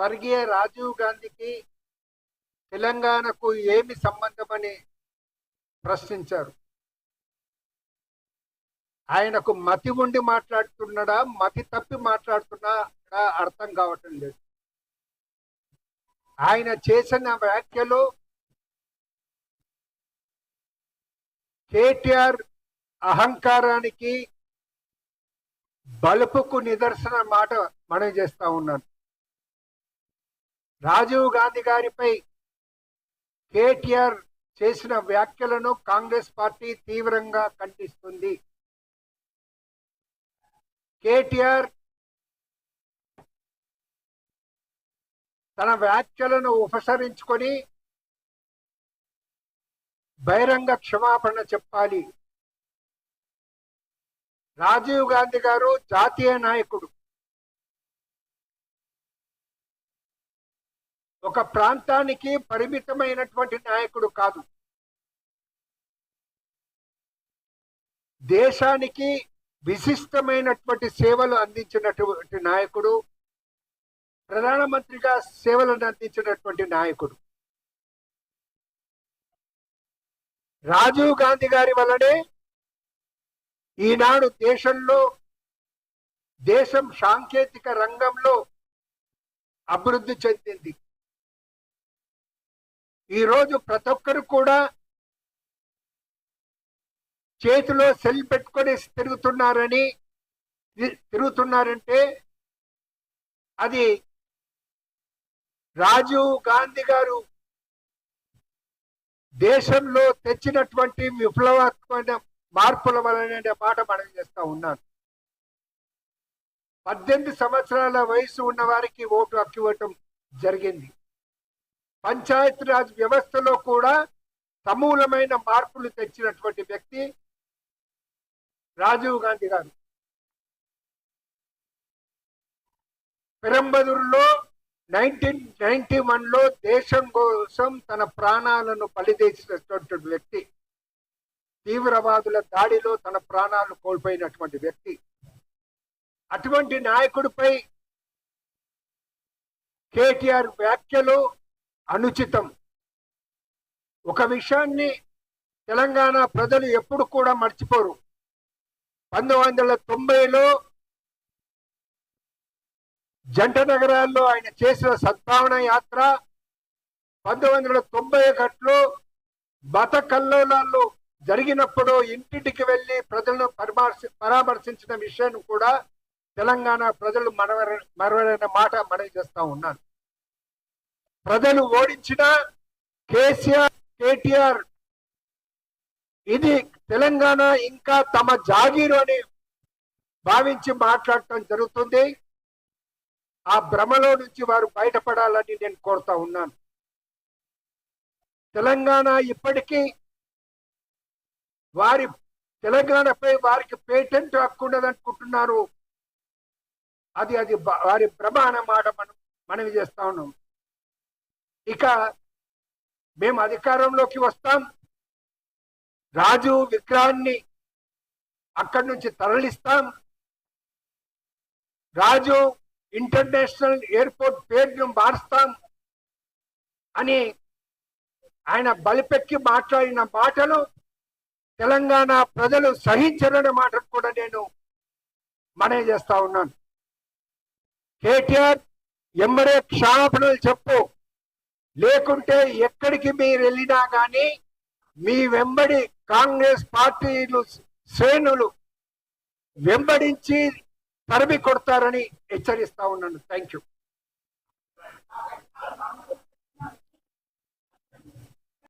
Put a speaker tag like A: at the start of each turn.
A: స్వర్గీయ రాజీవ్ గాంధీకి తెలంగాణకు ఏమి సంబంధమని ప్రశ్నించారు. ఆయనకు మతి ఉండి మాట్లాడుతున్నాడా, మతి తప్పి మాట్లాడుతున్నాడా అర్థం కావటం లేదు. ఆయన చేసిన వ్యాఖ్యలు కేటీఆర్ అహంకారానికి, బలుపుకు నిదర్శన మాట మనం చేస్తా ఉన్నాను. రాజీవ్ గాంధీ గారిపై కేటీఆర్ చేసిన వ్యాఖ్యలను కాంగ్రెస్ పార్టీ తీవ్రంగా ఖండిస్తుంది. కేటీఆర్ తన వ్యాఖ్యలను ఉపసరించుకొని బహిరంగ క్షమాపణ చెప్పాలి. రాజీవ్ గాంధీ గారు జాతీయ నాయకుడు, ఒక ప్రాంతానికి పరిమితమైనటువంటి నాయకుడు కాదు. దేశానికి విశిష్టమైనటువంటి సేవలు అందించినటువంటి నాయకుడు, ప్రధానమంత్రిగా సేవలను అందించినటువంటి నాయకుడు. రాజీవ్ గాంధీ గారి వల్లనే ఈనాడు దేశం సాంకేతిక రంగంలో అభివృద్ధి చెందింది. ఈరోజు ప్రతి ఒక్కరు కూడా చేతిలో సెల్ పెట్టుకొని తిరుగుతున్నారంటే అది రాజీవ్ గాంధీ గారు దేశంలో తెచ్చినటువంటి విప్లవాత్మక మార్పుల వలన మాట మనం చేస్తా ఉన్నాను. 18 సంవత్సరాల వయసు ఉన్న వారికి ఓటు హక్కు ఇవ్వటం జరిగింది. పంచాయతీరాజ్ వ్యవస్థలో కూడా సమూలమైన మార్పులు తెచ్చినటువంటి వ్యక్తి రాజీవ్ గాంధీ గారు. పెరంబదూరులో 1991లో దేశం కోసం తన ప్రాణాలను బలిదేసినటువంటి వ్యక్తి, తీవ్రవాదుల దాడిలో తన ప్రాణాలు కోల్పోయినటువంటి వ్యక్తి. అటువంటి నాయకుడిపై కేటీఆర్ వ్యాఖ్యలు అనుచితం. ఒక విషయాన్ని తెలంగాణ ప్రజలు ఎప్పుడు కూడా మర్చిపోరు. 1990లో జంట నగరాల్లో ఆయన చేసిన సద్భావన యాత్ర, 1991లో మత కల్లోలాలు జరిగినప్పుడు ఇంటింటికి వెళ్ళి ప్రజలను పరామర్శించిన విషయాన్ని కూడా తెలంగాణ ప్రజలు మరవరైన మాట మనవి చేస్తా ఉన్నాను. ప్రజలు ఓడించిన కేటీఆర్ ఇది తెలంగాణ ఇంకా తమ జాగీరు అని భావించి మాట్లాడటం జరుగుతుంది. ఆ భ్రమలో నుంచి వారు బయటపడాలని నేను కోరుతా ఉన్నాను. తెలంగాణ ఇప్పటికీ తెలంగాణపై వారికి పేటెంట్ హక్కు ఉండదనుకుంటున్నారు. అది వారి భ్రమ అనే మాట మనవి చేస్తా ఉన్నాం. ఇక మేము అధికారంలోకి వస్తాం, రాజు విగ్రహాన్ని అక్కడి నుంచి తరలిస్తాం, రాజు ఇంటర్నేషనల్ ఎయిర్పోర్ట్ పేరును మారుస్తాం అని ఆయన బలిపెక్కి మాట్లాడిన మాటలు తెలంగాణ ప్రజలు సహించరనే మాటను కూడా నేను మనవి చేస్తా ఉన్నాను. కేటీఆర్ ఎంబడే క్షమాపణలు చెప్పు, లేకుంటే ఎక్కడికి మీరు వెళ్ళినా కానీ మీ వెంబడి కాంగ్రెస్ పార్టీలు శ్రేణులు వెంబడించి తరిమి కొడతారని హెచ్చరిస్తా ఉన్నాను. Thank you.